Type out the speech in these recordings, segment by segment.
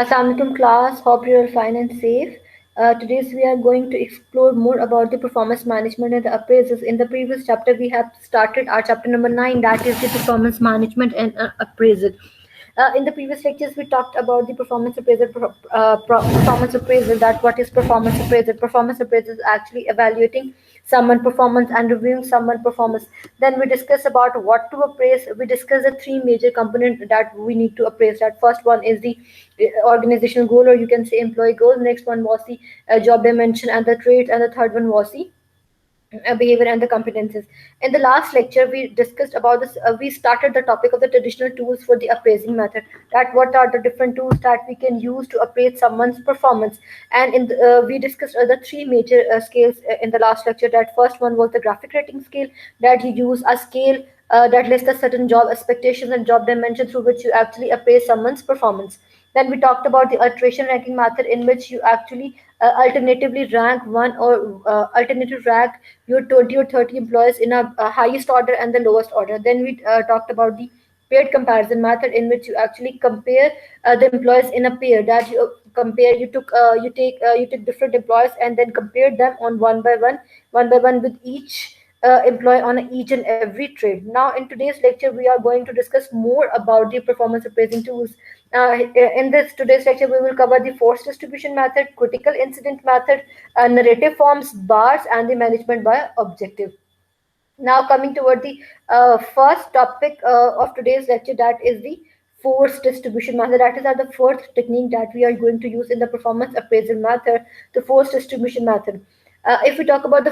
Assalamualaikum class, hope you're fine and safe. Today we are going to explore more about the performance management and the appraisals. In the previous chapter, we have started our chapter number 9, that is the performance management and appraisal. In the previous lectures, we talked about the performance appraisal. Performance appraisal. That what is performance appraisal? Performance appraisal is actually evaluating someone performance and reviewing someone performance. Then we discuss about what to appraise. We discuss the three major components that we need to appraise. That first one is the organizational goal, or you can say employee goal. Next one was the job dimension and the traits, and the third one was the behavior and the competences. In the last lecture, we discussed about this. We started the topic of the traditional tools for the appraising method. That what are the different tools that we can use to appraise someone's performance. And we discussed the three major scales in the last lecture. That first one was the graphic rating scale. That you use a scale that lists the certain job expectations and job dimension through which you actually appraise someone's performance. Then we talked about the iteration ranking method, in which you actually alternatively rank one or alternative rank your 20 or 30 employees in a highest order and the lowest order. Then we talked about the paired comparison method, in which you actually compare the employees in a pair. That you compare, you take different employees and then compare them on one by one with each employee on each and every trade. Now, in today's lecture, we are going to discuss more about the performance appraising tools. In this today's lecture, we will cover the force distribution method, critical incident method, narrative forms, bars, and the management by objective. Now, coming toward the first topic of today's lecture, that is the force distribution method. That is the fourth technique that we are going to use in the performance appraisal method, the force distribution method. If we talk about the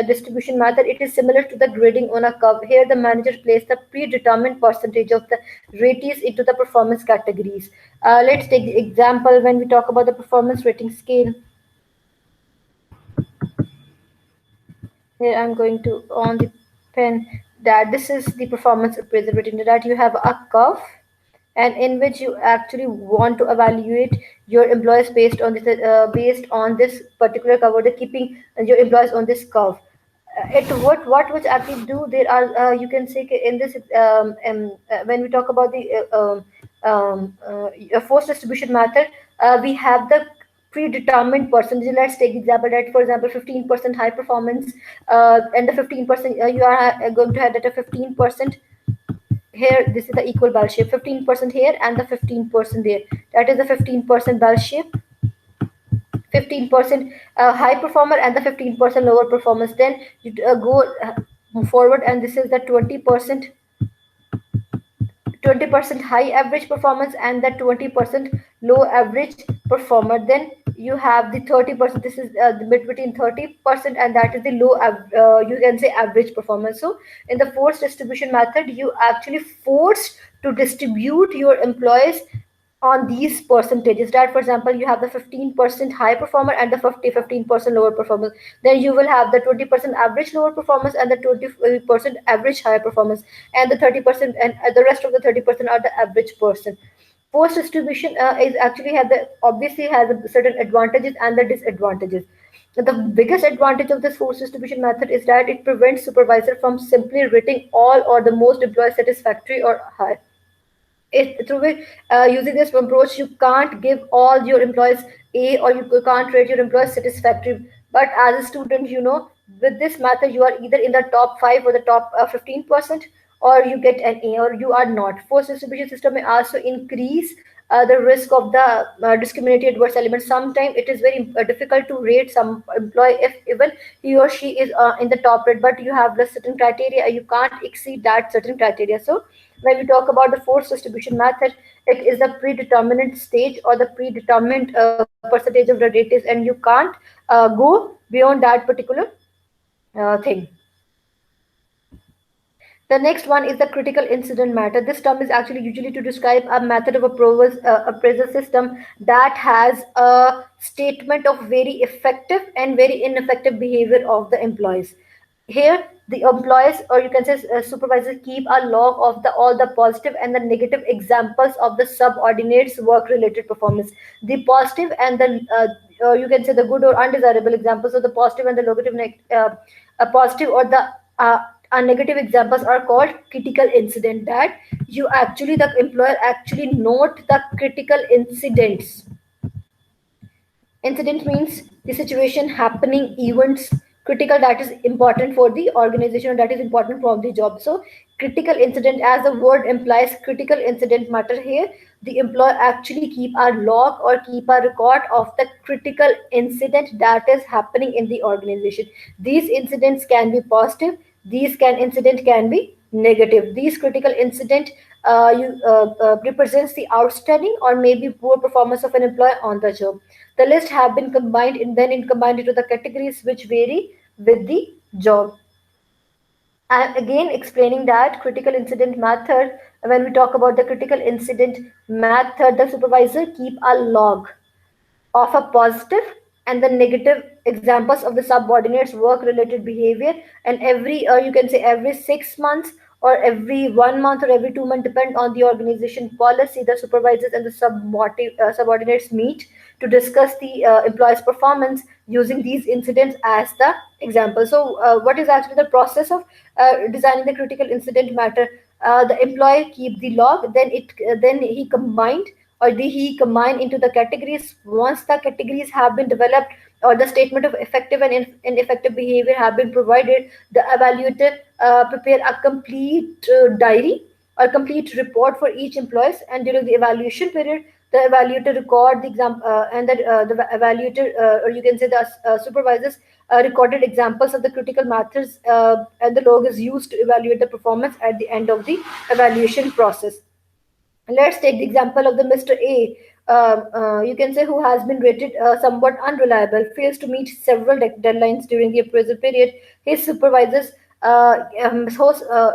distribution method, it is similar to the grading on a curve. Here, the manager places the predetermined percentage of the ratees into the performance categories. Let's take the example when we talk about the performance rating scale. Here I'm going to on the pen that this is the performance appraisal written that you have a curve, and in which you actually want to evaluate your employees based on this particular curve, or the keeping your employees on this curve. It what which actually do there are you can say in this when we talk about the force distribution method, we have the predetermined percentage. Let's take example that, for example, 15% high performance, and the 15% you are going to have that a 15% here. This is the equal bell shape, 15% here and the 15% there. That is the 15% bell shape, 15% high performer and the 15% lower performance. Then you go forward, and this is the 20% high average performance and the 20% low average performer. Then you have the 30%. This is the bit between 30%, and that is the you can say average performance. So in the force distribution method, you actually forced to distribute your employees on these percentages. That, for example, you have the 15% high performer and the 15% lower performance. Then you will have the 20% average lower performance and the 20% average higher performance, and the 30% and the rest of the 30% are the average person. Force distribution is actually have the obviously has a certain advantages and the disadvantages. The biggest advantage of this force distribution method is that it prevents supervisor from simply rating all or the most employee satisfactory or high. Using this approach, you can't give all your employees A, or you can't rate your employees satisfactory. But as a student, with this method, you are either in the top 5 or the top 15%, or you get an A, or you are not. Force distribution system may also increase the risk of the discriminatory adverse element. Sometimes it is very difficult to rate some employee if even he or she is in the top rate, but you have the certain criteria, you can't exceed that certain criteria. So when we talk about the force distribution method, it is a predetermined stage or the predetermined percentage of the rate, and you can't go beyond that particular thing. The next one is the critical incident matter. This term is actually usually to describe a method of appraisal system that has a statement of very effective and very ineffective behavior of the employees. Here, the employees, or you can say supervisors, keep a log of all the positive and the negative examples of the subordinates' work-related performance. The positive and the you can say the good or undesirable examples of the positive and the negative, positive or the negative examples are called critical incident, that you actually, the employer actually note the critical incidents. Incident means the situation happening, events, critical, that is important for the organization, or that is important for the job. So critical incident, as the word implies, critical incident matter here. The employer actually keep a log or keep a record of the critical incident that is happening in the organization. These incidents can be positive, these can incident can be negative. These critical incident represents the outstanding or maybe poor performance of an employee on the job. The list have been combined and then combined into the categories which vary with the job. And again, explaining that critical incident method, when we talk about the critical incident method, the supervisor keep a log of a positive and the negative examples of the subordinates work related behavior, and every you can say every 6 months or every 1 month or every 2 months, depend on the organization policy, the supervisors and the subordinates meet to discuss the employee's performance using these incidents as the example. So what is actually the process of designing the critical incident matter? The employee keep the log, then he combined or he combine into the categories. Once the categories have been developed or the statement of effective and ineffective behavior have been provided, the evaluator prepare a complete diary or complete report for each employees, and during the evaluation period, the evaluator record the exam and the evaluator or you can say the supervisors recorded examples of the critical methods, and the log is used to evaluate the performance at the end of the evaluation process. Let's take the example of the Mr. A. You can say, who has been rated somewhat unreliable, fails to meet several deadlines during the appraisal period. His supervisors,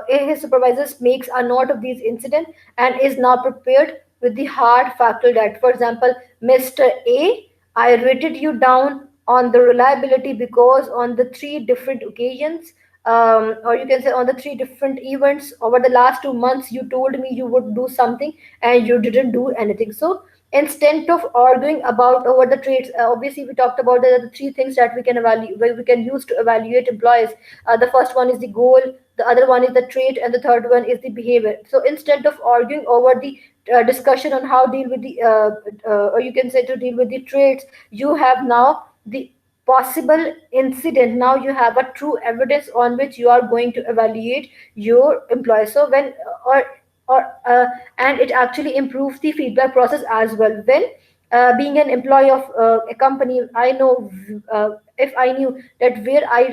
his supervisors makes a note of these incidents and is now prepared with the hard factual that, for example, Mr. A, I rated you down on the reliability because on the three different occasions, or you can say on the three different events over the last 2 months, you told me you would do something and you didn't do anything. So instead of arguing about over the traits, obviously we talked about the three things that we can evaluate, we can use to evaluate employees. The first one is the goal, the other one is the trait, and the third one is the behavior. So instead of arguing over the discussion on how deal with the or you can say to deal with the traits, you have now the possible incident. Now you have a true evidence on which you are going to evaluate your employee. So when or and it actually improves the feedback process as well. When being an employee of a company, I know, if I knew that where I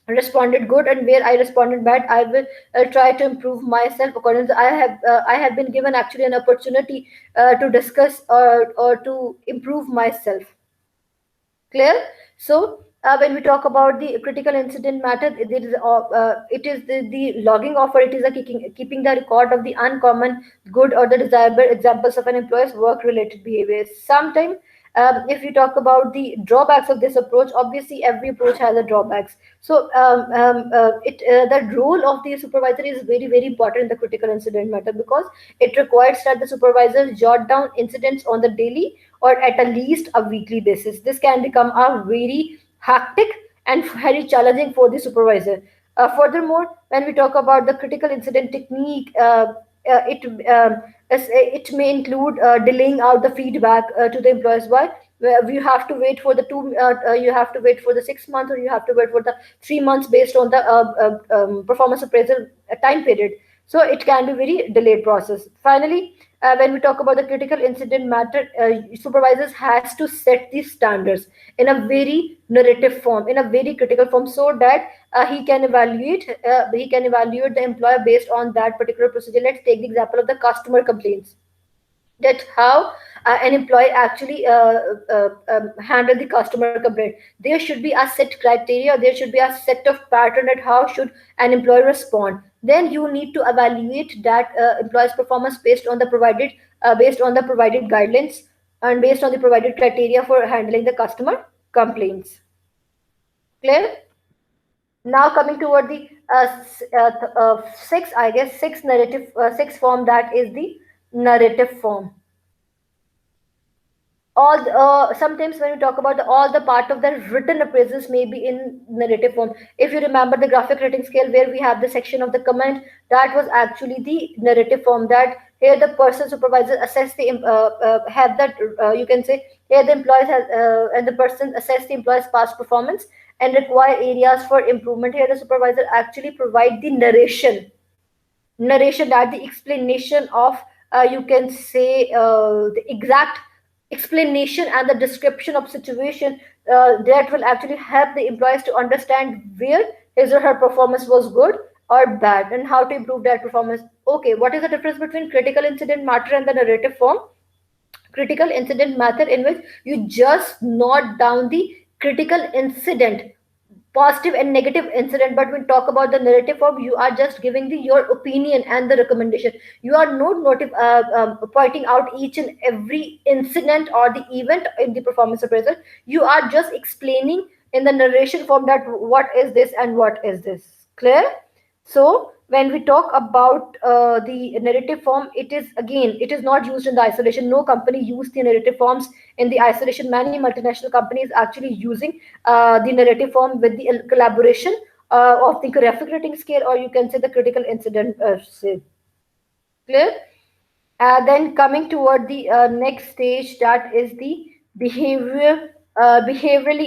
responded good and where I responded bad, I will try to improve myself according to, I have been given actually an opportunity to discuss or to improve myself. Clear? So when we talk about the critical incident matter, it is the logging of, or it is a keeping the record of the uncommon, good, or the desirable examples of an employee's work related behavior. Sometimes if you talk about the drawbacks of this approach, obviously every approach has a drawbacks. So the role of the supervisor is very very important in the critical incident matter, because it requires that the supervisor jot down incidents on the daily or at a least a weekly basis. This can become a very hectic and very challenging for the supervisor. Furthermore, when we talk about the critical incident technique, it it may include delaying out the feedback to the employees. Why? Where you have to wait for the you have to wait for the 6 months, or you have to wait for the 3 months based on the performance appraisal time period. So it can be very delayed process. Finally, when we talk about the critical incident matter, supervisors has to set these standards in a very narrative form, in a very critical form, so that he can evaluate the employer based on that particular procedure. Let's take the example of the customer complaints, that how an employee actually handle the customer complaint. There should be a set criteria, there should be a set of pattern at how should an employee respond. Then you need to evaluate that employee's performance based on the provided guidelines and based on the provided criteria for handling the customer complaints. Clear? Now coming toward the six, I guess, six form, that is the narrative form. Sometimes when we talk about all the part of the written appraisals may be in narrative form. If you remember the graphic rating scale where we have the section of the comment, that was actually the narrative form, that here the person supervisor assess the have that you can say here the employees has and the person assess the employees past performance and require areas for improvement. Here the supervisor actually provide the narration, that the explanation of you can say the exact explanation and the description of situation that will actually help the employees to understand where his or her performance was good or bad and how to improve that performance. Okay, what is the difference between critical incident matter and the narrative form? Critical incident method in which you just note down the critical incident, positive and negative incident, but when talk about the narrative form, you are just giving the your opinion and the recommendation. You are not pointing out each and every incident or the event in the performance appraisal. You are just explaining in the narration form that what is this and what is this. Clear? So when we talk about the narrative form, it is again, it is not used in the isolation. No company use the narrative forms in the isolation. Many multinational companies actually using the narrative form with the collaboration of the graphic rating scale, or you can say the critical incident. Clear? Then coming toward the next stage, that is the behaviorally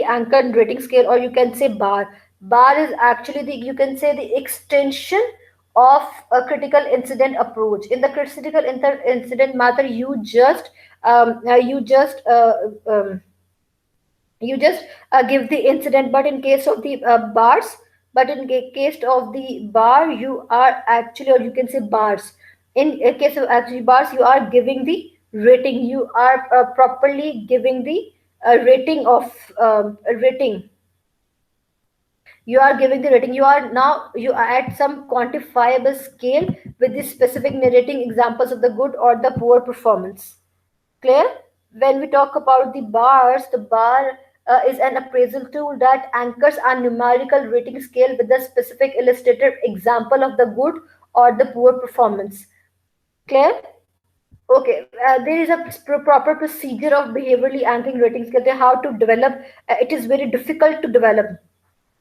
anchored rating scale, or you can say bar. Bar is actually the, you can say, the extension of a critical incident approach. In the incident matter, um, you just give the incident, but in case of the bars, but in case of the bar, you are actually, or you can say bars, in case of actually bars, you are giving the rating, you are properly giving the rating of rating, you are giving the rating, you are now, you are at some quantifiable scale with the specific narrating examples of the good or the poor performance. Clear? When we talk about the bars, the bar is an appraisal tool that anchors a numerical rating scale with a specific illustrative example of the good or the poor performance. Clear? Okay, there is a proper procedure of behaviorally anchoring rating scale. How to develop? It is very difficult to develop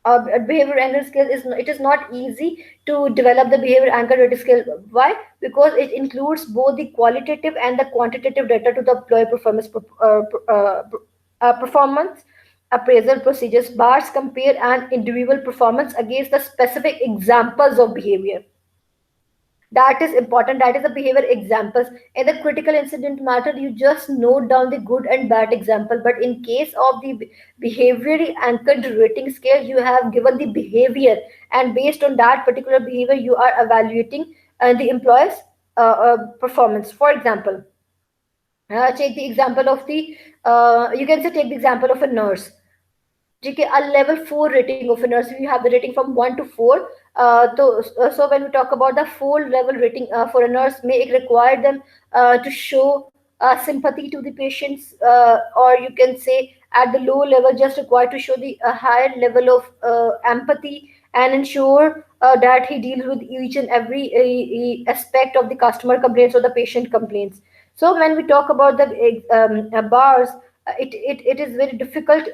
a behavior anchor skill. It is not easy to develop the behavior anchor data skill. Why? Because it includes both the qualitative and the quantitative data to the employee performance performance appraisal procedures. Bars compare an individual performance against the specific examples of behavior. That is important, that is the behavior examples. In the critical incident matter, you just note down the good and bad example, but in case of the behaviorally anchored rating scale, you have given the behavior, and based on that particular behavior, you are evaluating the employee's performance. For example, take the example of the you can say take the example of a nurse. Okay, a level 4 rating of a nurse. We have the rating from 1 to 4. So when we talk about the 4 level rating for a nurse, may it require them to show sympathy to the patients, or you can say at the low level, just required to show the higher level of empathy and ensure that he deals with each and every aspect of the customer complaints or the patient complaints. So when we talk about the bars, it is very difficult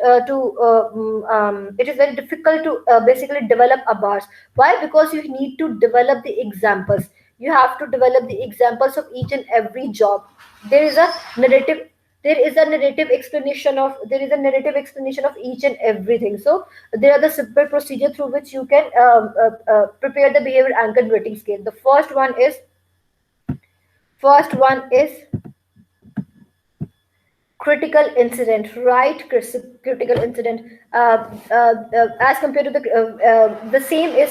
it is very difficult to basically develop a bars. Why? Because you need to develop the examples. You have to develop the examples of each and every job. There is a narrative, there is a narrative explanation of each and everything. So there are the simple procedure through which you can prepare the behavior anchored rating scale. The first one is critical incident, right? Critical incident, as compared to the same is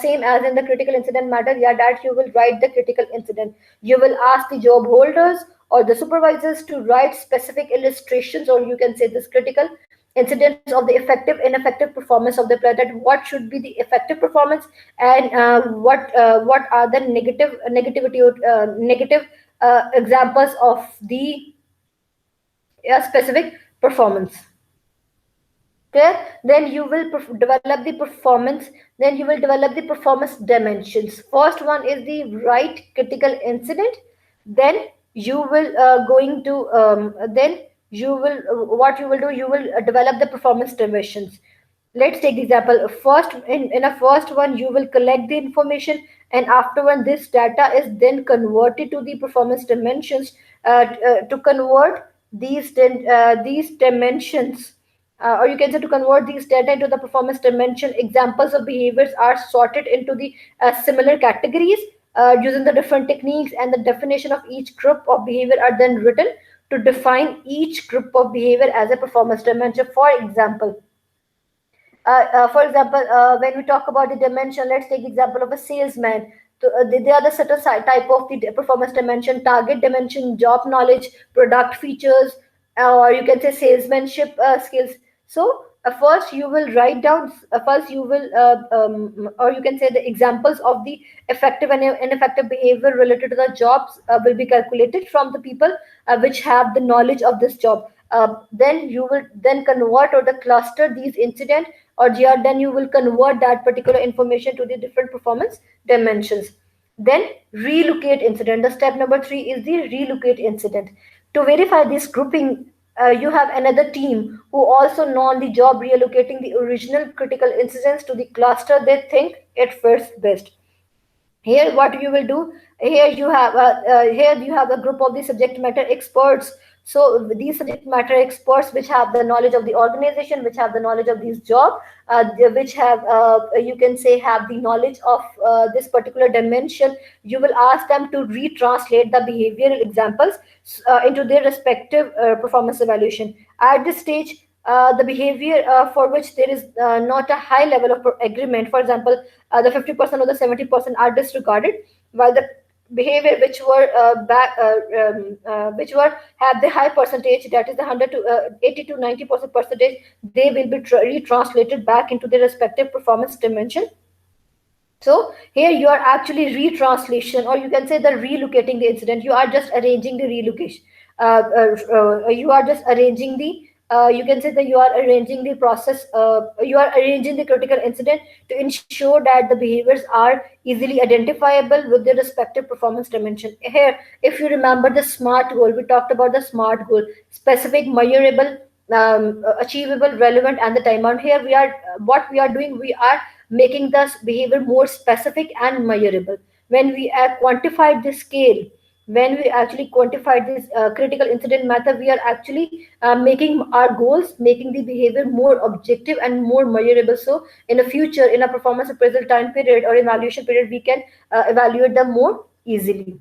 same as in the critical incident matter. Yeah, that you will write the critical incident. You will ask the job holders or the supervisors to write specific illustrations, or you can say this critical incidents of the effective ineffective performance of the player, that what should be the effective performance, and what are the negative examples of the specific performance. Okay, then you will develop the performance, then you will develop the performance dimensions. First one is the right critical incident. Then you will going to then you will what you will do, you will develop the performance dimensions. Let's take the example. First, in a first one, you will collect the information, and afterward, this data is then converted to the performance dimensions. To convert these dimensions, or you can say to convert these data into the performance dimension, examples of behaviors are sorted into the similar categories using the different techniques, and the definition of each group of behavior are then written to define each group of behavior as a performance dimension. For example, when we talk about the dimension, let's take the example of a salesman. So, they are the certain type of the performance dimension: target dimension, job knowledge, product features, or you can say salesmanship skills. So, first you will write down, first you will, or you can say the examples of the effective and ineffective behavior related to the jobs will be calculated from the people which have the knowledge of this job. Then you will then convert or the cluster these incident, or then you will convert that particular information to the different performance dimensions. Then relocate incident. The step number 3 is the relocate incident. To verify this grouping, you have another team who also know on the job reallocating the original critical incidents to the cluster they think it fits best. Here what you will do, here you have a group of the subject matter experts. So these subject matter experts which have the knowledge of the organization, which have the knowledge of this job, which have you can say have the knowledge of this particular dimension, you will ask them to retranslate the behavioral examples into their respective performance evaluation. At this stage, the behavior for which there is not a high level of agreement, for example, the 50% or the 70% are disregarded, while the behavior which were have the high percentage, that is the 100 to 80 to 90% percentage, they will be retranslated back into their respective performance dimension. So here you are actually retranslation, or you can say the relocating the incident. You are just arranging the relocation. You are just arranging the. You can say that you are arranging the process. You are arranging the critical incident to ensure that the behaviors are easily identifiable with their respective performance dimension. Here, if you remember the SMART goal, we talked about the SMART goal: specific, measurable, achievable, relevant, and the time bound. Here we are. What we are doing, we are making this behavior more specific and measurable. When we quantified the scale, when we actually quantified this critical incident method, we are actually making our goals, making the behavior more objective and more measurable. So in the future, in a performance appraisal time period or evaluation period, we can evaluate them more easily.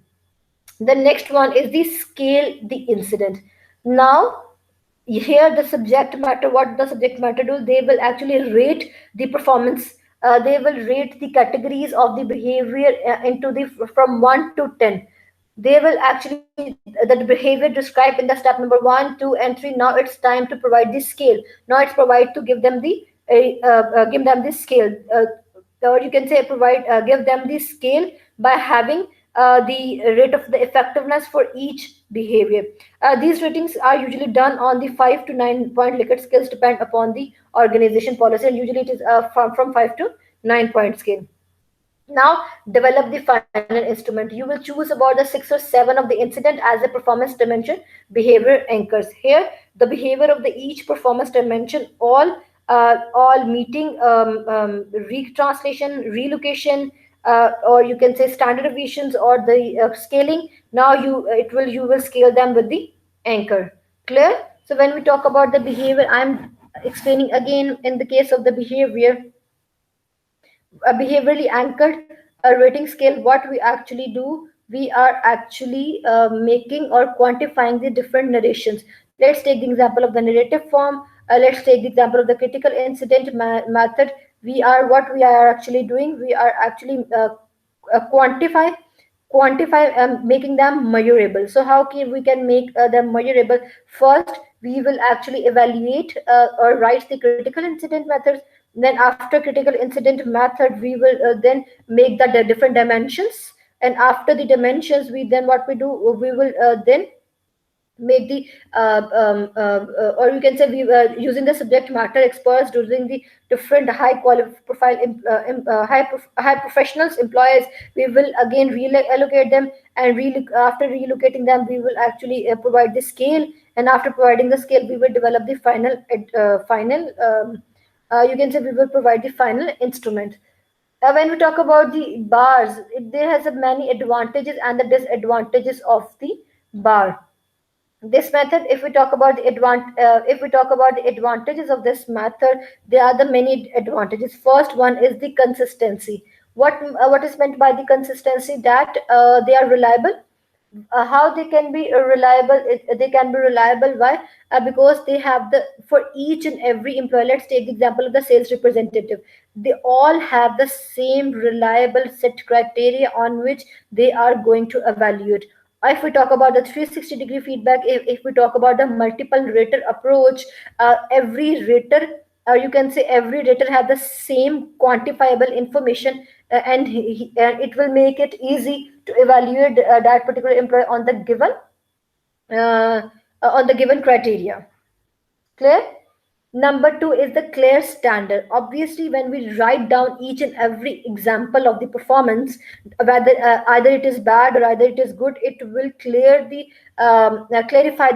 The next one is the scale the incident. Now here the subject matter, what the subject matter do, they will actually rate the performance. They will rate the categories of the behavior into the from 1 to 10. They will actually the behavior described in the step number 1, 2, and 3. Now it's time to provide the scale. Now it's provide to give them the scale, or you can say provide give them the scale by having the rate of the effectiveness for each behavior. These ratings are usually done on the 5 to 9 point Likert scales, depend upon the organization policy, and usually it is from 5 to 9 point scale. Now develop the final instrument. You will choose about the 6 or 7 of the incident as a performance dimension behavior anchors. Here the behavior of the each performance dimension, all meeting retranslation, relocation, or you can say standard deviations or the scaling. Now you will scale them with the anchor. Clear? So when we talk about the behavior, I'm explaining again. In the case of the behavior, a behaviorally anchored rating scale, what we actually do, we are actually making or quantifying the different narrations. Let's take the example of the narrative form. Let's take the example of the critical incident method. What we are actually doing, we are actually quantify making them measurable. So how can we can make them measurable? First we will actually evaluate or write the critical incident methods. Then after critical incident method, we will then make the different dimensions, and after the dimensions, we then what we do, we will then make the or you can say we were using the subject matter experts, using the different high quality profile high professionals employees. We will again reallocate them, and after relocating them, we will actually provide the scale, And after providing the scale, we will develop the final you can say we will provide the final instrument. When we talk about the bars, there has a many advantages and the disadvantages of the bar. This method, if we talk about if we talk about the advantages of this method, there are the many advantages. First one is the consistency. What is meant by the consistency? That they are reliable. How they can be reliable? They can be reliable. Why? Because they have the, for each and every employee, let's take the example of the sales representative. They all have the same reliable set criteria on which they are going to evaluate. If we talk about the 360-degree feedback, if we talk about the multiple rater approach, every rater, you can say every rater have the same quantifiable information, and it will make it easy to evaluate that particular employee uh, on the given criteria. Clear? Number two is the clear standard. Obviously, when we write down each and every example of the performance, whether either it is bad or either it is good, it will clarify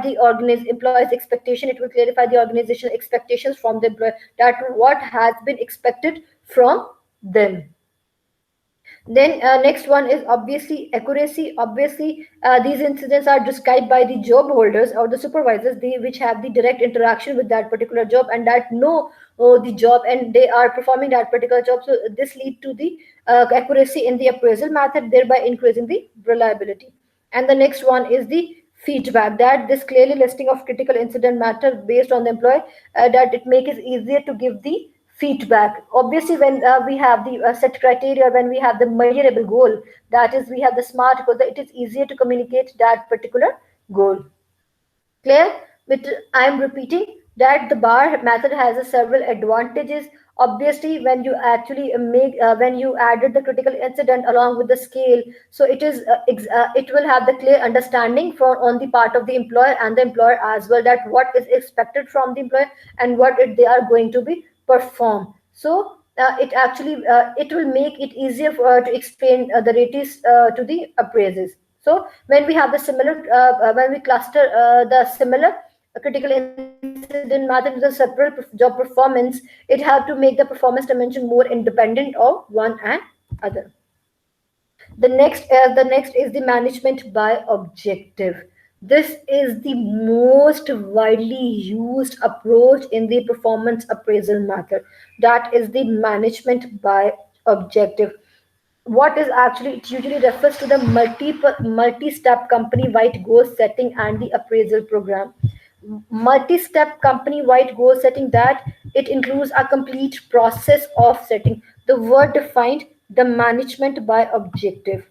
the employee's expectation. It will clarify the organizational expectations from the employee, that what has been expected from them. Then next one is obviously accuracy. Obviously, these incidents are described by the job holders or the supervisors, they which have the direct interaction with that particular job and that know the job, and they are performing that particular job. So this lead to the accuracy in the appraisal method, thereby increasing the reliability. And the next one is the feedback. That this clearly listing of critical incident matter based on the employee, that it makes it easier to give the feedback. Obviously, when we have the set criteria, when we have the measurable goal, that is we have the smart goal, that it is easier to communicate that particular goal. Clear? But I am repeating that the bar method has a several advantages. Obviously, when you actually when you added the critical incident along with the scale, so it will have the clear understanding for on the part of the employer and the employer as well, that what is expected from the employer and what they are going to be perform. So it will make it easier to explain the rates to the appraisers. So when we have the similar, when we cluster the similar critical incident matter into the separate job performance, it helps to make the performance dimension more independent of one and other. The next is the management by objective. This is the most widely used approach in the performance appraisal method. That is the management by objective. What is actually, it usually refers to the multi-step company wide goal setting and the appraisal program. Multi-step company wide goal setting, that it includes a complete process of setting. The word defined, the management by objective.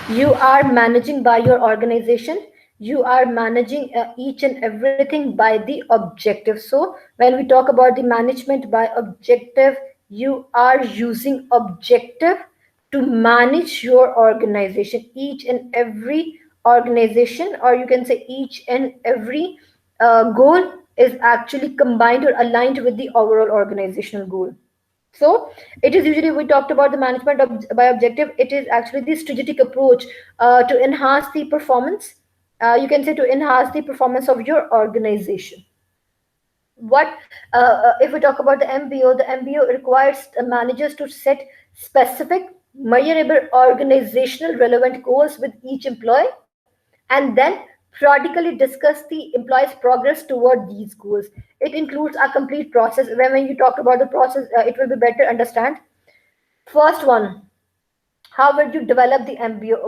You are managing by your organization, you are managing each and everything by the objective. So when we talk about the management by objective, you are using objective to manage your organization, each and every organization, or you can say each and every goal is actually combined or aligned with the overall organizational goal. So it is usually, we talked about the management by objective. It is actually the strategic approach to enhance the performance. You can say to enhance the performance of your organization. What if we talk about the MBO? The MBO requires managers to set specific, measurable, organizational relevant goals with each employee, and then periodically discuss the employee's progress toward these goals. It includes a complete process. When you talk about the process, it will be better understand. First one, how would you develop the MBO,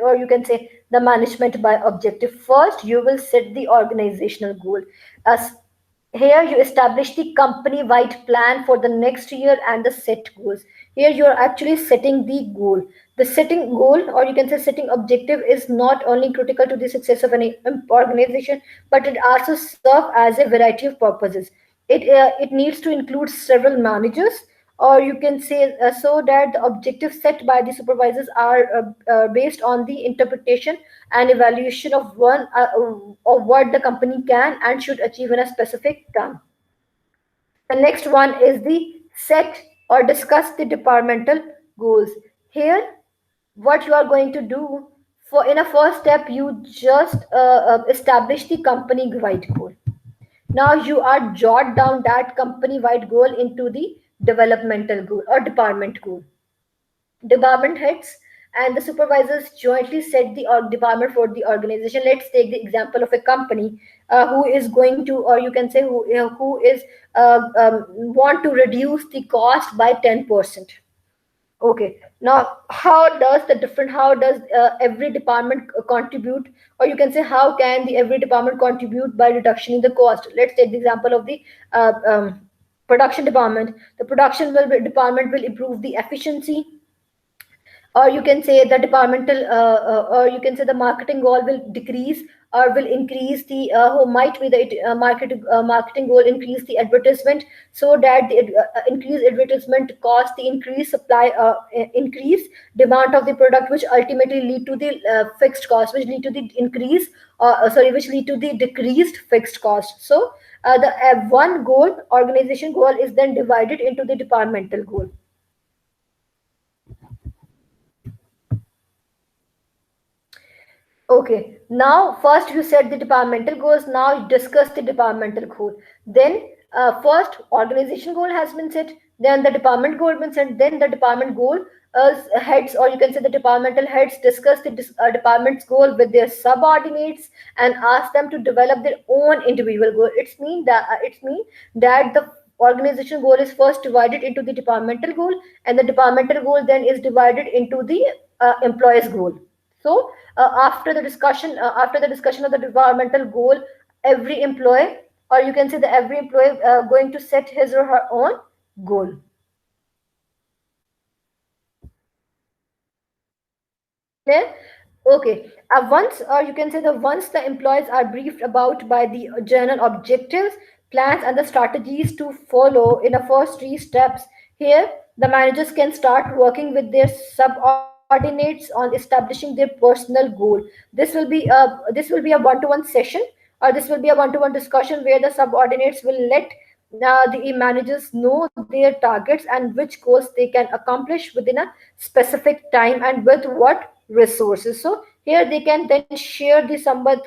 or you can say the management by objective? First, you will set the organizational goal. As here you establish the company wide plan for the next year and the set goals. Here you are actually setting the goal. The setting goal, or you can say setting objective, is not only critical to the success of any organization, but it also serves as a variety of purposes. It needs to include several managers, or you can say so that the objectives set by the supervisors are based on the interpretation and evaluation of what the company can and should achieve in a specific time. The next one is the set or discuss the departmental goals. Here, what you are going to do, For in a first step, you just establish the company wide goal. Now you are jot down that company wide goal into the developmental goal or department goal. Department heads and the supervisors jointly set the department for the organization. Let's take the example of a company who is going to, or you can say who is want to reduce the cost by 10%. Okay. Now, how does every department contribute, or you can say, how can the every department contribute by reduction in the cost? Let's take the example of the production department. The department will improve the efficiency, or you can say the or you can say the marketing goal will decrease or will increase the who might be the marketing goal increase the advertisement, so that the increase advertisement cost the increase supply increase demand of the product, which ultimately lead to the fixed cost, which lead to the increase sorry, which lead to the decreased fixed cost. So the one goal organization goal is then divided into the departmental goal. Okay, now first you set the departmental goals, now you discuss the departmental goal. Then first organization goal has been set, then the department goal been set, then the department goal heads, or you can say the departmental heads discuss the department's goal with their subordinates and ask them to develop their own individual goal. It's mean that the organization goal is first divided into the departmental goal, and the departmental goal then is divided into the employees goal. So after the discussion of the departmental goal, every employee, or you can say that every employee going to set his or her own goal. Clear? Okay. Once, or you can say that once the employees are briefed about by the general objectives, plans, and the strategies to follow in the first three steps, here the managers can start working with their subordinates on establishing their personal goal. This will be a one-to-one session, or this will be a one-to-one discussion where the subordinates will let the managers know their targets and which goals they can accomplish within a specific time and with what resources. So here they can then share the somewhat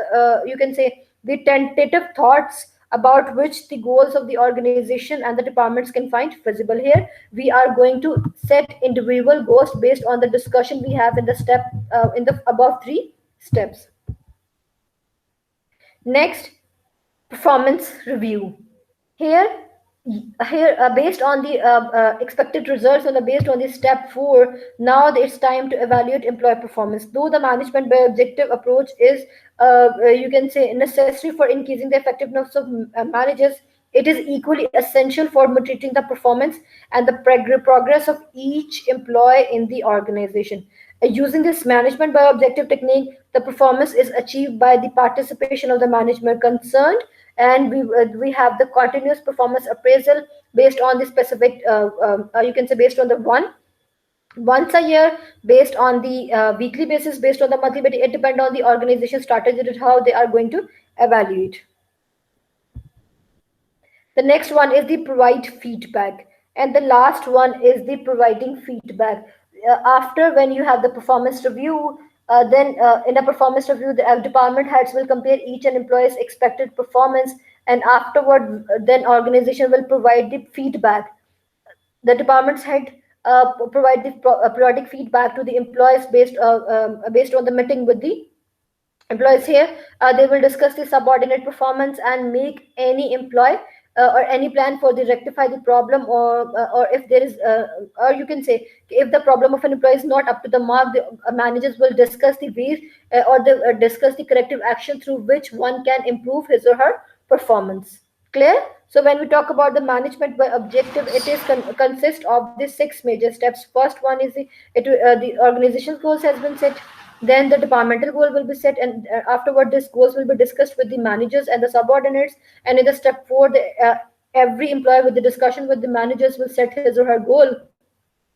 you can say the tentative thoughts about which the goals of the organization and the departments can find feasible. Here we are going to set individual goals based on the discussion we have in the step in the above three steps. Next, performance review. Here here based on the expected results and based on the step 4, now it's time to evaluate employee performance. Though the management by objective approach is you can say necessary for increasing the effectiveness of managers, it is equally essential for monitoring the performance and the progress of each employee in the organization. Using this management by objective technique, the performance is achieved by the participation of the management concerned, and we have the continuous performance appraisal based on the specific you can say based on the once a year, based on the weekly basis, based on the monthly basis. It depends on the organization strategy that how they are going to evaluate. The next one is the provide feedback, and the last one is the providing feedback. After when you have the performance review, then in a performance review, the department heads will compare each and employee's expected performance, and afterward, then organization will provide the feedback. The department's head provide the periodic feedback to the employees based on the meeting with the employees. Here they will discuss the subordinate performance and make any employee or any plan for the rectify the problem, or if there is or you can say if the problem of an employee is not up to the mark, the managers will discuss the ways or discuss the corrective action through which one can improve his or her performance. Clear? So when we talk about the management by objective, it is consists of the six major steps. First one is the organization's goals has been set, then the departmental goal will be set, and afterward, these goals will be discussed with the managers and the subordinates. And in the step 4, every employee with the discussion with the managers will set his or her goal.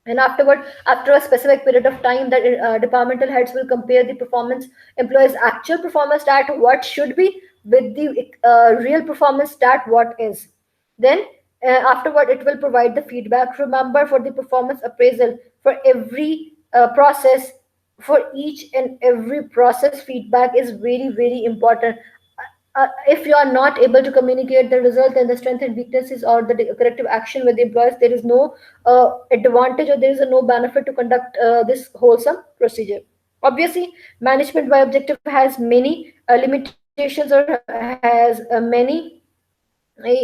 And afterward, after a specific period of time, the departmental heads will compare the performance employees' actual performance stat, what should be, with the real performance stat, what is. Then afterward, it will provide the feedback. Remember, for the performance appraisal, for every process, for each and every process, feedback is very very important. If you are not able to communicate the result and the strength and weaknesses or the corrective action with the employees, there is no advantage, or there is no benefit to conduct this wholesome procedure. Obviously, management by objective has many limitations, or has many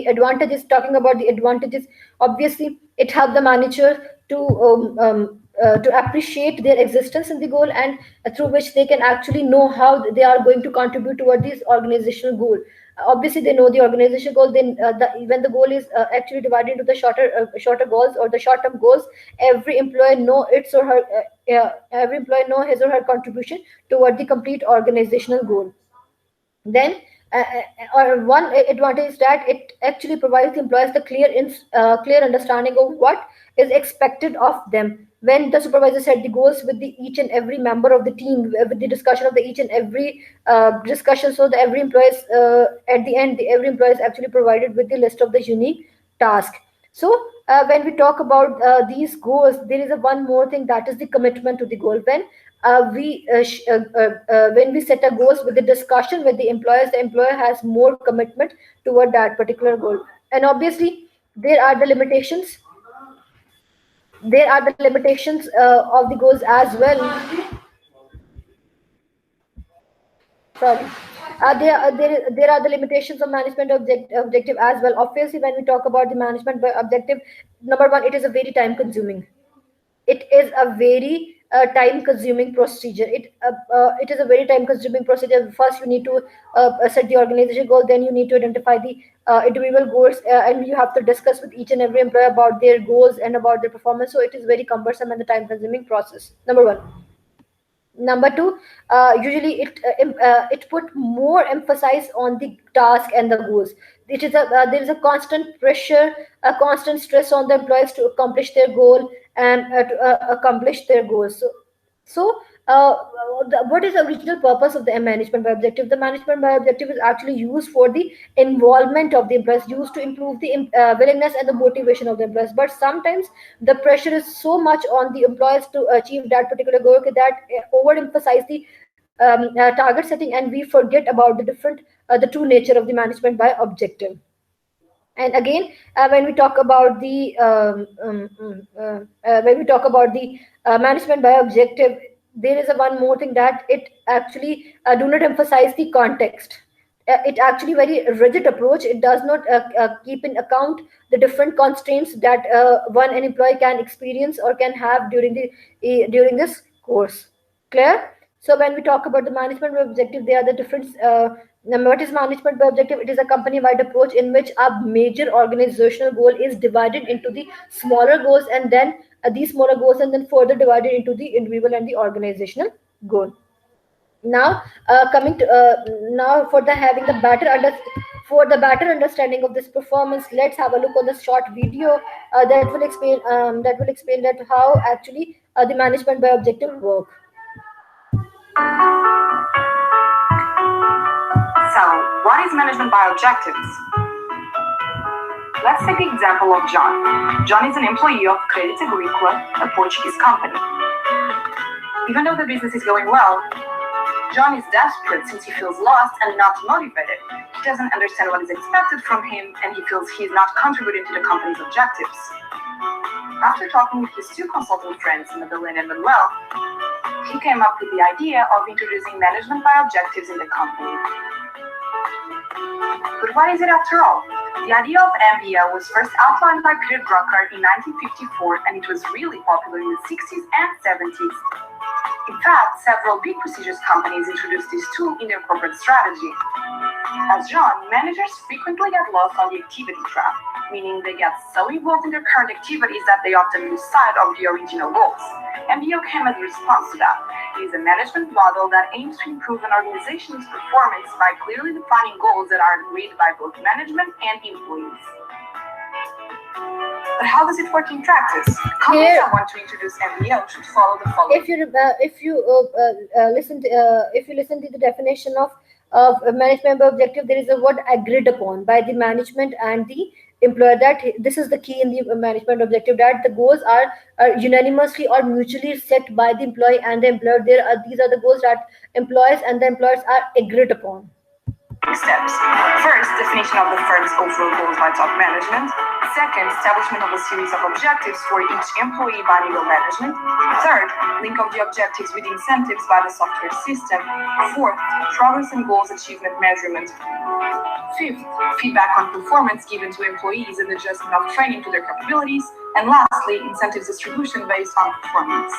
advantages. Talking about the advantages, obviously it helped the manager to appreciate their existence in the goal, and through which they can actually know how they are going to contribute toward this organizational goal. Obviously they know the organizational goal, then when the goal is actually divided into the shorter goals or the short term goals, every employee know its or her every employee know his or her contribution toward the complete organizational goal. Then or one advantage is that it actually provides employees the clear understanding of what is expected of them. When the supervisor set the goals with the each and every member of the team, with the discussion of the each and every discussion, so that every employee is, at the end every employee is actually provided with the list of the unique task. So when we talk about these goals, there is a one more thing, that is the commitment to the goal. When we set a goals with the discussion with the employers, the employer has more commitment toward that particular goal. And obviously there are the limitations, of the goals as well. Sorry. There are the limitations of management objective as well. Obviously, when we talk about the management by objective, number one, it is a very time consuming. It is a very time consuming procedure. It is a very time consuming procedure. First you need to set the organization goal, then you need to identify the individual goals, and you have to discuss with each and every employee about their goals and about their performance. So it is very cumbersome and the time consuming process, number one. Number two, usually it put more emphasis on the task and the goals. There is a constant pressure, a constant stress on the employees to accomplish their goal, and to accomplish their goals. So what is the original purpose of the management by objective? The management by objective is actually used for the involvement of the employees, used to improve the willingness and the motivation of the employees. But sometimes the pressure is so much on the employees to achieve that particular goal that overemphasize the target setting, and we forget about the true nature of the management by objective. And again, when we talk about the management by objective, there is a one more thing, that it actually do not emphasize the context. It actually very rigid approach. It does not keep in account the different constraints that one an employee can experience or can have during this course. Clear? So when we talk about the management by objective, there are the different. What is management by objective? It is a company-wide approach in which a major organizational goal is divided into the smaller goals, and then these smaller goals, and then further divided into the individual and the organizational goal. Now coming to now for the having the for the better understanding of this performance, let's have a look on the short video that will explain that how actually the management by objective work. So, what is management by objectives? Let's take the example of John. John is an employee of Credit Agrícola, a Portuguese company. Even though the business is going well, John is desperate since he feels lost and not motivated. He doesn't understand what is expected from him, and he feels he is not contributing to the company's objectives. After talking with his two consulting friends, Madeline and Manuel, he came up with the idea of introducing management by objectives in the company. But what is it after all? The idea of MBO was first outlined by Peter Drucker in 1954, and it was really popular in the 60s and 70s. In fact, several big procedures companies introduced this tool in their corporate strategy. As John, managers frequently get lost on the activity trap, meaning they get so involved in their current activities that they often lose sight of the original goals. MBO came as a response to that. It is a management model that aims to improve an organization's performance by clearly defining goals that are agreed by both management and employees. But how does it work in practice? Companies that want to introduce MBO should follow the following. If you listen to the definition of management by objective, there is a word agreed upon by the management and the employer. That this is the key in the management objective, that the goals are unanimously or mutually set by the employee and the employer. These are the goals that employees and the employers are agreed upon. Steps. First, definition of the firm's overall goals by top management. Second, establishment of a series of objectives for each employee by middle management. Third, link of the objectives with incentives by the software system. Fourth, progress and goals achievement measurement. Fifth, feedback on performance given to employees and adjustment of training to their capabilities. And lastly, incentives distribution based on performance.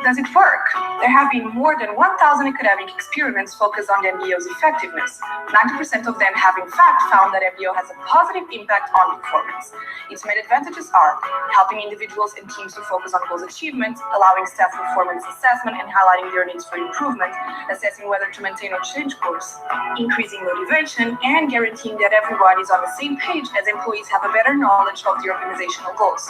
Does it work? There have been more than 1,000 academic experiments focused on the MBO's effectiveness. 90% of them have in fact found that MBO has a positive impact on performance. Its main advantages are helping individuals and teams to focus on goals achievement, allowing staff performance assessment and highlighting their needs for improvement, assessing whether to maintain or change course, increasing motivation, and guaranteeing that everybody is on the same page as employees have a better knowledge of the organizational goals.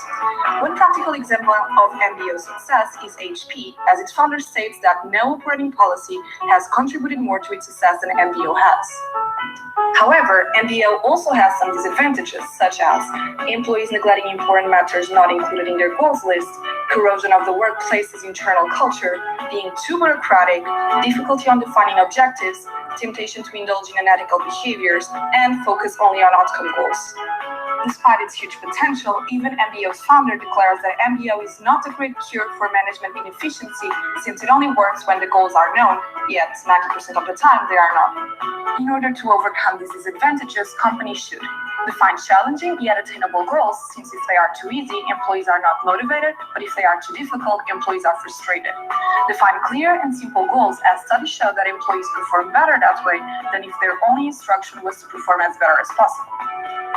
One practical example of MBO success is HP, as its founder states that no operating policy has contributed more to its success than MBO has. However, MBO also has some disadvantages, such as employees neglecting important matters not included in their goals list, corrosion of the workplace's internal culture, being too bureaucratic, difficulty on defining objectives, temptation to indulge in unethical behaviors, and focus only on outcome goals. Despite its huge potential, even MBO's founder declares that MBO is not a great cure for management inefficiency, since it only works when the goals are known, yet 90% of the time they are not. In order to overcome these disadvantages, companies should define challenging yet attainable goals, since if they are too easy, employees are not motivated, but if they are too difficult, employees are frustrated. Define clear and simple goals, as studies show that employees perform better that way than if their only instruction was to perform as better as possible.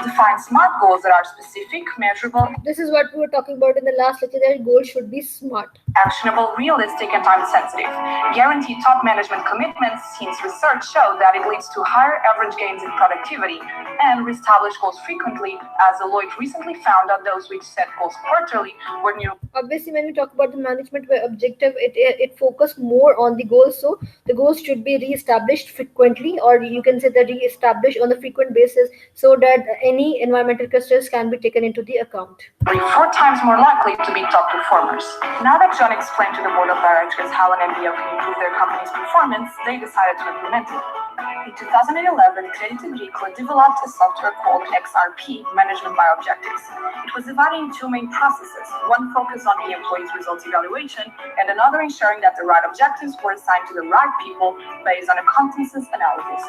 Define SMART goals that are specific, measurable. This is what we were talking about in the last lecture, that goals should be smart, Actionable, realistic, and time sensitive. Guarantee top management commitments, since research showed that it leads to higher average gains in productivity. And reestablish goals frequently, as Deloitte recently found that those which set goals quarterly were new. Obviously when we talk about the management objective, it focus more on the goals. So the goals should be re-established frequently, or you can say that re-established on a frequent basis, so that any environmental constraints can be taken into the account. 4 times more likely to be top performers. Now that John explained to the board of directors how an MBO can improve their company's performance, they decided to implement it. In 2011, Credit Agricole developed a software called XRP, Management by Objectives. It was divided in two main processes, one focused on the employee's results evaluation, and another ensuring that the right objectives were assigned to the right people based on a consensus analysis.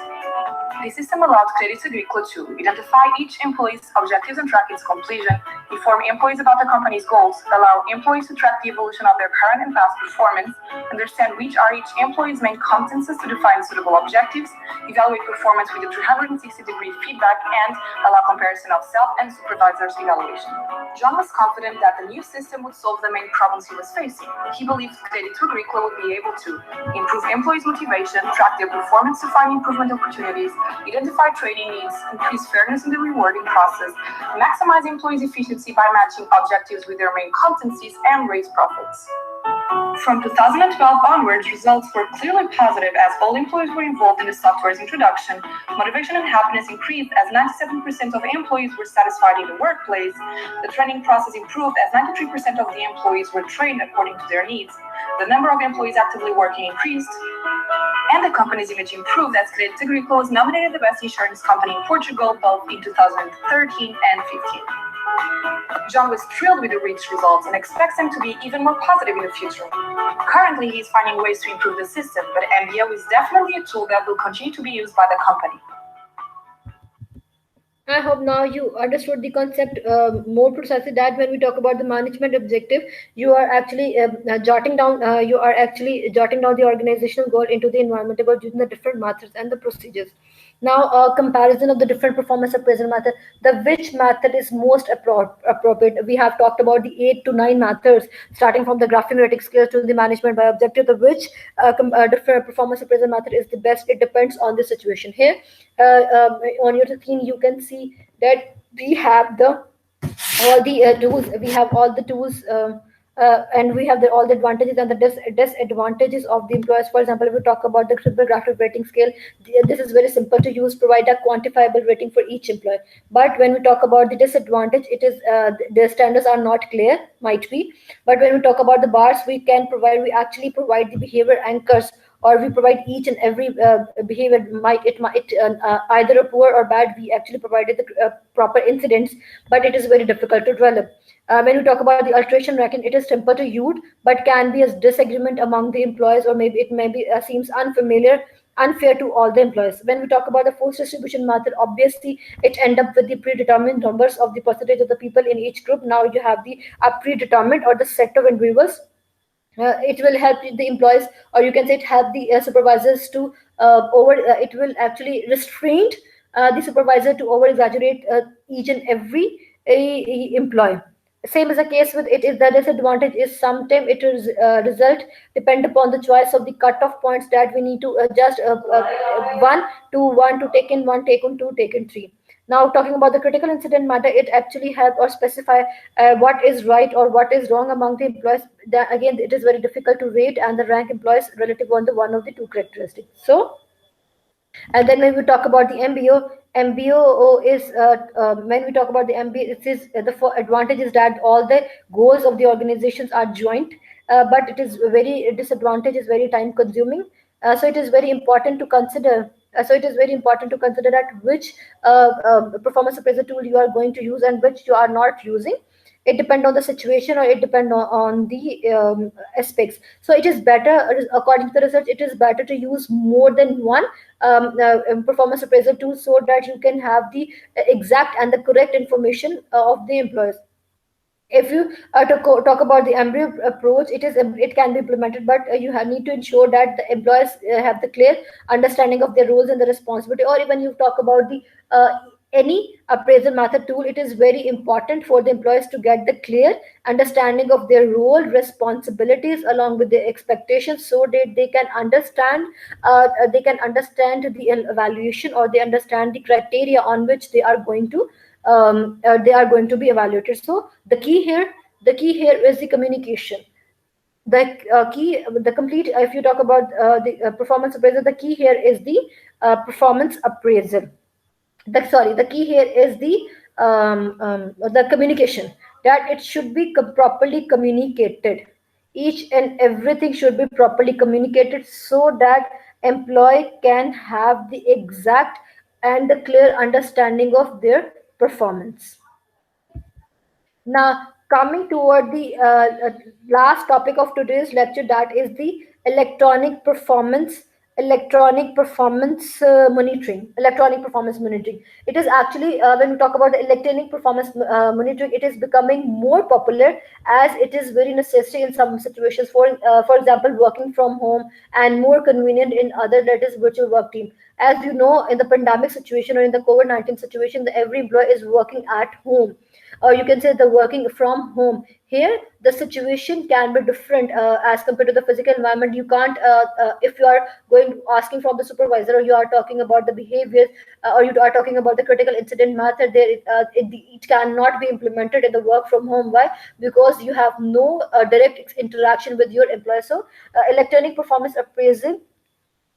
The system allowed Credit Agricole to identify each employee's objectives and track its completion, inform employees about the company's goals, allow employees to track the evolution of their current and past performance, understand which are each employee's main competences to define suitable objectives, evaluate performance with a 360-degree feedback, and allow comparison of self and supervisors' evaluation. John was confident that the new system would solve the main problems he was facing. He believed Credit Agricole would be able to improve employees' motivation, track their performance to find improvement opportunities, identify training needs, increase fairness in the rewarding process, maximize employees' efficiency by matching objectives with their main competencies, and raise profits. From 2012 onwards, results were clearly positive as all employees were involved in the software's introduction. Motivation and happiness increased as 97% of employees were satisfied in the workplace. The training process improved as 93% of the employees were trained according to their needs. The number of employees actively working increased, and the company's image improved as Credit Agricole was nominated the best insurance company in Portugal both in 2013 and 15. John was thrilled with the reached results and expects them to be even more positive in the future. Currently, he is finding ways to improve the system, but MBO is definitely a tool that will continue to be used by the company. I hope now you understood the concept more precisely. That when we talk about the management objective, you are actually jotting down. You are actually jotting down the organizational goal into the environmental goal using the different methods and the procedures. Now, a comparison of the different performance appraisal method. The which method is most appropriate? We have talked about the 8 to 9 methods, starting from the graphing scale to the management by objective. The which different performance appraisal method is the best? It depends on the situation. Here, on your screen, you can see that we have the all the tools. We have all the tools and we have all the advantages and the disadvantages of the employers. For example, if we talk about the cryptographic rating scale, this is very simple to use, provide a quantifiable rating for each employee. But when we talk about the disadvantage, it is the standards are not clear, might be. But when we talk about the bars, we actually provide the behavior anchors, or we provide each and every behavior. Might either a poor or bad. We actually provided the proper incidents, but it is very difficult to develop. When we talk about the alteration ranking, it is simple to use, but can be a disagreement among the employees, or maybe it maybe seems unfair to all the employees. When we talk about the force distribution method, obviously it end up with the predetermined numbers of the percentage of the people in each group. Now you have the predetermined or the set of individuals. It will help the employees, or you can say it help the supervisors to over it will actually restrain the supervisor to over exaggerate each and every employee. Same as the case with it is the disadvantage is sometimes it is result depend upon the choice of the cutoff points that we need to adjust one to one to take in one, take on two, take in three. Now, talking about the critical incident matter, it actually help or specify what is right or what is wrong among the employees. That, again, it is very difficult to rate and the rank employees relative on the one of the two characteristics. So, and then when we talk about the MBO, MBO is when we talk about the MBO, it is the advantage is that all the goals of the organizations are joint, but it is very disadvantage is very time consuming. So it is very important to consider. So it is very important to consider that which performance appraiser tool you are going to use and which you are not using. It depend on the situation, or it depend on the aspects. So it is better, according to the research, it is better to use more than one performance appraisal tool, so that you can have the exact and the correct information of the employees. If you talk about the embryo approach, it can be implemented, but need to ensure that the employees have the clear understanding of their roles and the responsibility. Or even you talk about the any appraisal method tool, it is very important for the employees to get the clear understanding of their role, responsibilities, along with their expectations, so that they can understand the evaluation, or they understand the criteria on which they are going to be evaluated. So the key here is the communication. The complete. If you talk about the performance appraisal, the key here is the performance appraisal. The key here is the communication, that it should be properly communicated. Each and everything should be properly communicated, so that employee can have the exact and the clear understanding of their performance. Now, coming toward the last topic of today's lecture, that is the electronic performance, electronic performance monitoring. It is actually when we talk about the electronic performance monitoring, it is becoming more popular, as it is very necessary in some situations. For example, working from home, and more convenient in other, that is virtual work team. As you know, in the pandemic situation or in the COVID-19 situation, every employee is working at home, or you can say the working from home. Here the situation can be different as compared to the physical environment. You can't if you are going asking from the supervisor, or you are talking about the behaviors, or you are talking about the critical incident method, it cannot be implemented in the work from home. Why? Because you have no direct interaction with your employer. So electronic performance appraisal,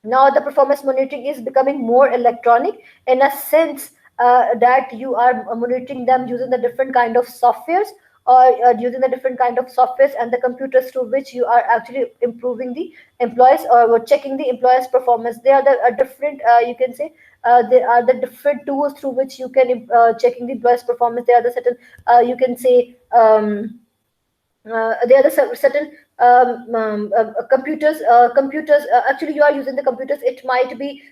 now the performance monitoring is becoming more electronic, in a sense that you are monitoring them using the different kind of softwares, or using the different kind of softwares and the computers through which you are actually improving the employees, or checking the employees performance. They are the different you can say there are the different tools through which you can checking the employees performance. There are the certain you can say there are the certain computers actually you are using the computers. It might be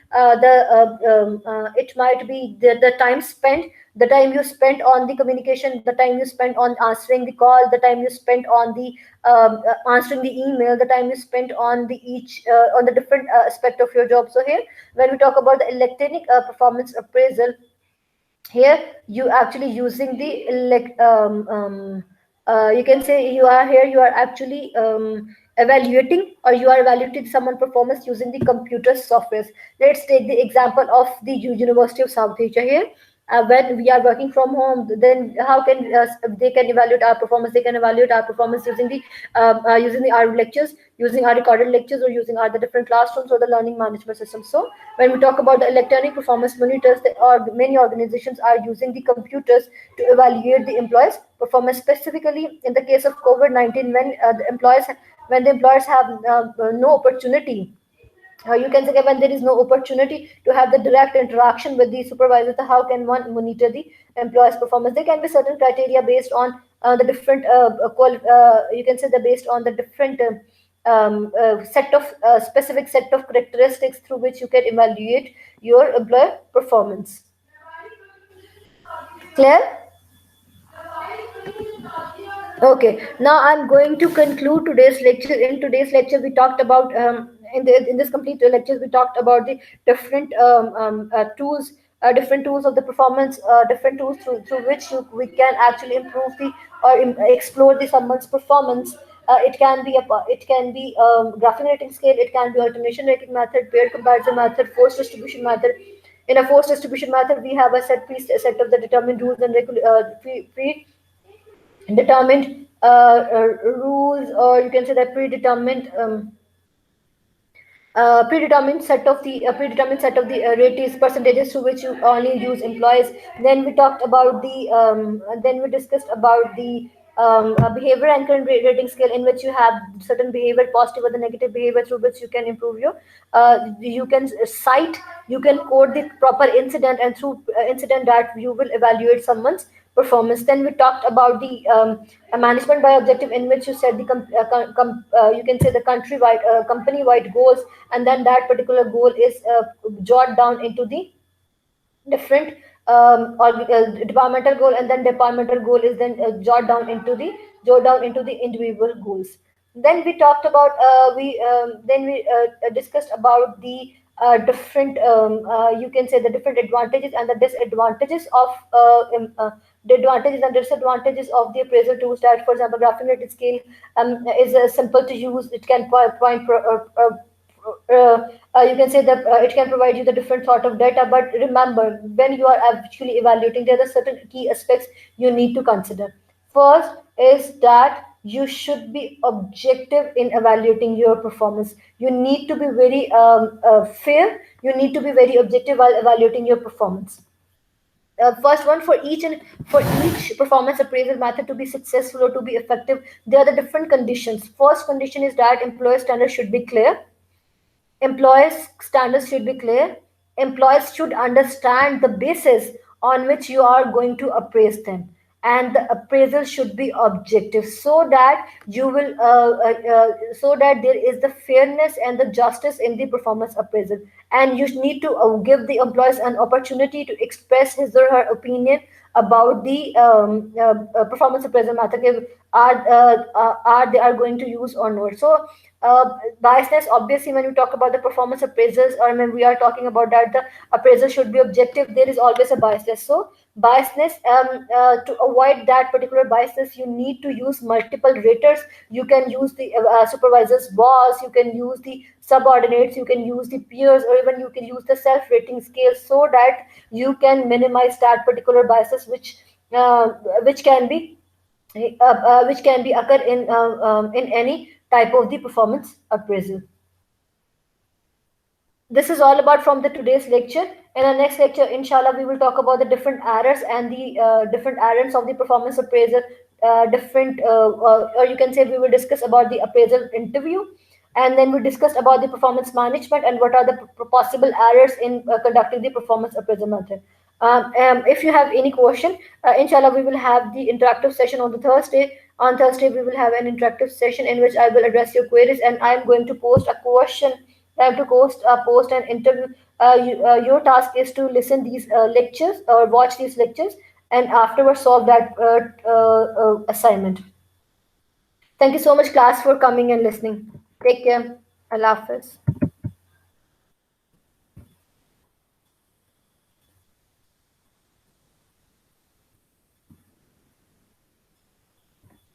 the time spent, the time you spent on the communication, the time you spent on answering the call, the time you spent on the answering the email, the time you spent on the each on the different aspect of your job. So here, when we talk about the electronic performance appraisal, here you actually using the you can say you are actually evaluating, or you are evaluating someone performance using the computer softwares. Let's take the example of the University of South Asia here. when we are working from home, then how can they can evaluate our performance? They can evaluate our performance using the using the our lectures, using our recorded lectures, or using our the different classrooms or the learning management system. So when we talk about the electronic performance monitors, many organizations are using the computers to evaluate the employees performance, specifically in the case of COVID-19, when the employers have no opportunity, you can say that when there is no opportunity to have the direct interaction with the supervisor, so how can one monitor the employee's performance? There can be certain criteria based on the different you can say that based on the different set of specific set of characteristics through which you can evaluate your employer performance. Clear? Okay, now I'm going to conclude today's lecture. In today's lecture, we talked about in this complete lecture, we talked about the different tools, different tools of the performance, different tools through which we can actually improve the or explore the someone's performance. It can be graphing rating scale, it can be alternation rating method, paired comparison method, force distribution method. In a force distribution method, we have a set of the determined rules and determined rules, or you can say that predetermined set of the rates percentages to which you only use employees. Then we talked about the then we discussed about the behavior anchored rating scale, in which you have certain behavior, positive or the negative behavior, through which you can improve your you can cite, you can code the proper incident, and through incident that you will evaluate someone's performance. Then we talked about the management by objective, in which you set the you can say the country-wide company-wide goals, and then that particular goal is jot down into the different or departmental goal, and then departmental goal is then jot down into the individual goals. Then we talked about we discussed about the different you can say the different advantages and the disadvantages of the advantages and disadvantages of the appraisal tools. That, for example, graphing rated scale is simple to use. It can point you can say that it can provide you the different sort of data, but remember, when you are actually evaluating, there are certain key aspects you need to consider. First is that you should be objective in evaluating your performance. You need to be very fair, you need to be very objective while evaluating your performance. First one, for each performance appraisal method to be successful or to be effective, there are the different conditions. First condition is that employer standards should be clear. Employers' standards should be clear. Employees should understand the basis on which you are going to appraise them. And the appraisal should be objective, so that so that there is the fairness and the justice in the performance appraisal. And you need to give the employees an opportunity to express his or her opinion about the performance appraisal method, if are they are going to use or not. So biasness, obviously, when we talk about the performance appraisals, or when we are talking about that the appraisal should be objective, there is always a biasness. So biasness, to avoid that particular biasness, you need to use multiple raters. You can use the supervisor's boss, you can use the subordinates, you can use the peers, or even you can use the self rating scale, so that you can minimize that particular biases, uh, which can be which can be occur in any type of the performance appraisal. This is all about from the today's lecture. In our next lecture, inshallah, we will talk about the different errors and the different errors of the performance appraisal. Different or you can say we will discuss about the appraisal interview, and then we discussed about the performance management and what are the possible errors in conducting the performance appraisal method. If you have any question, inshallah, we will have the interactive session on the Thursday. On Thursday, we will have an interactive session in which I will address your queries, and I am going to post a question. I have to post an interview. Your task is to listen these lectures or watch these lectures, and afterwards solve that assignment. Thank you so much, class, for coming and listening. Take care. Allah Hafiz.